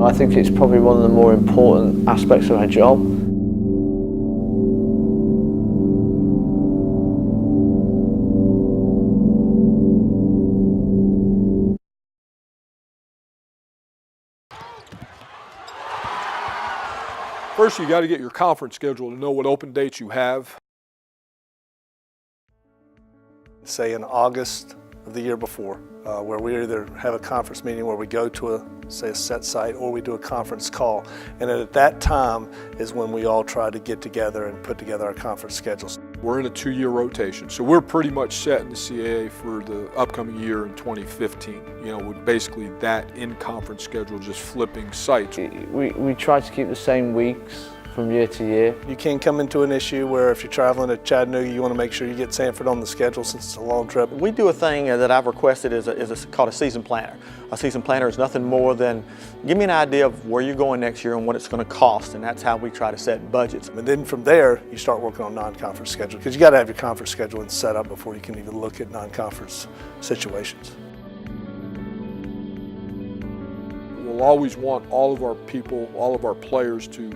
I think it's probably one of the more important aspects of our job. First, you got to get your conference schedule to know what open dates you have. Say in August of the year before, where we either have a conference meeting where we go to a set site, or we do a conference call. And at that time is when we all try to get together and put together our conference schedules. We're in a 2-year rotation, so we're pretty much set in the CAA for the upcoming year in 2015. You know, with basically that in-conference schedule, just flipping sites. We try to keep the same weeks from year to year. You can come into an issue where if you're traveling to Chattanooga, you want to make sure you get Sanford on the schedule since it's a long trip. We do a thing that I've requested called a season planner. A season planner is nothing more than give me an idea of where you're going next year and what it's going to cost, and that's how we try to set budgets. And then from there, you start working on non-conference schedule, because you got to have your conference schedule set up before you can even look at non-conference situations. We'll always want all of our people, all of our players to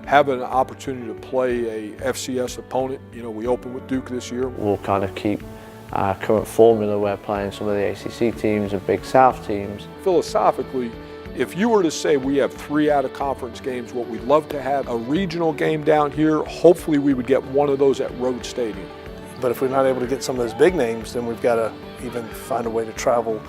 have an opportunity to play a FCS opponent. You know, we open with Duke this year. We'll kind of keep our current formula. We're playing some of the ACC teams and Big South teams. Philosophically, if you were to say we have 3 out-of-conference games, what we'd love to have a regional game down here. Hopefully we would get one of those at Road Stadium. But if we're not able to get some of those big names, then we've got to even find a way to travel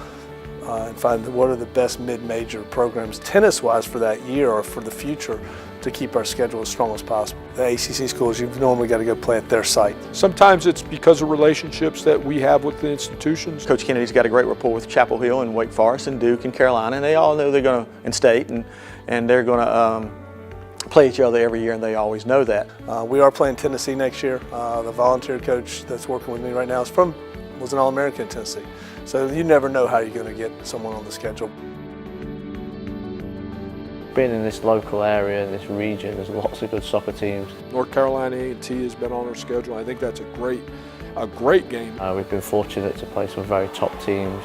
and find what are the best mid-major programs tennis-wise for that year or for the future to keep our schedule as strong as possible. The ACC schools, you've normally got to go play at their site. Sometimes it's because of relationships that we have with the institutions. Coach Kennedy's got a great rapport with Chapel Hill and Wake Forest and Duke and Carolina, and they all know they're going to, and State, and they're going to play each other every year, and they always know that. We are playing Tennessee next year. The volunteer coach that's working with me right now was an All-American in Tennessee. So you never know how you're going to get someone on the schedule. Being in this local area, in this region, there's lots of good soccer teams. North Carolina A&T has been on our schedule. I think that's a great game. We've been fortunate to play some very top teams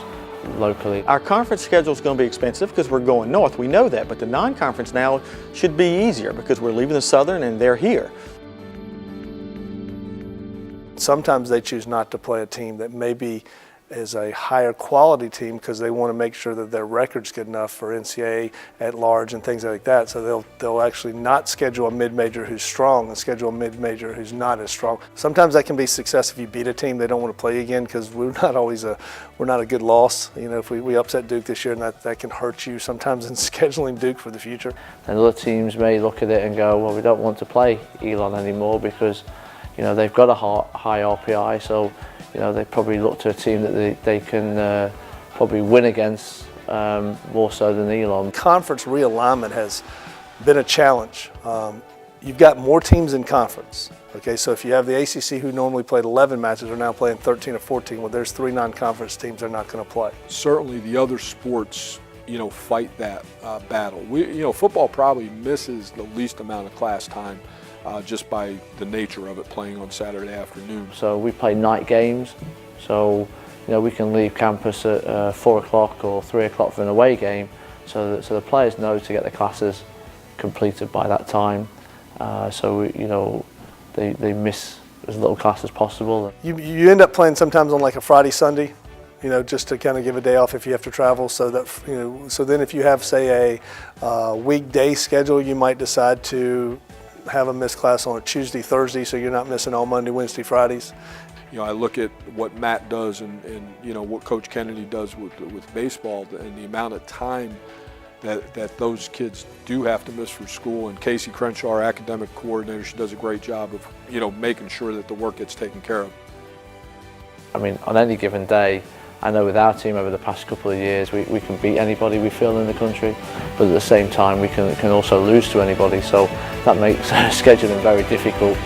locally. Our conference schedule is going to be expensive because we're going north. We know that, but the non-conference now should be easier because we're leaving the Southern and they're here. Sometimes they choose not to play a team that maybe is a higher quality team because they want to make sure that their record's good enough for NCAA at large and things like that. So they'll actually not schedule a mid-major who's strong and schedule a mid-major who's not as strong. Sometimes that can be success if you beat a team they don't want to play again, because we're not a good loss. You know, if we upset Duke this year, and that can hurt you sometimes in scheduling Duke for the future. And other teams may look at it and go, well, we don't want to play Elon anymore because, you know, they've got a high RPI, so you know, they probably look to a team that they can probably win against more so than Elon. Conference realignment has been a challenge. You've got more teams in conference. Okay, so if you have the ACC who normally played 11 matches are now playing 13 or 14, well, there's 3 non-conference teams they're not going to play. Certainly the other sports, you know, fight that battle. Football probably misses the least amount of class time. Just by the nature of it, playing on Saturday afternoon. So we play night games, so you know we can leave campus at 4 o'clock or 3 o'clock for an away game, so the players know to get their classes completed by that time. They miss as little class as possible. You end up playing sometimes on like a Friday, Sunday, you know, just to kind of give a day off if you have to travel. So that, you know, so then if you have, say, a weekday schedule, you might decide to have a missed class on a Tuesday, Thursday, so you're not missing all Monday, Wednesday, Fridays. You know, I look at what Matt does and you know what Coach Kennedy does with baseball and the amount of time that those kids do have to miss for school. And Casey Crenshaw, our academic coordinator, she does a great job of, you know, making sure that the work gets taken care of. I mean, on any given day, I know with our team over the past couple of years, we can beat anybody we feel in the country, but at the same time we can also lose to anybody, so that makes scheduling very difficult.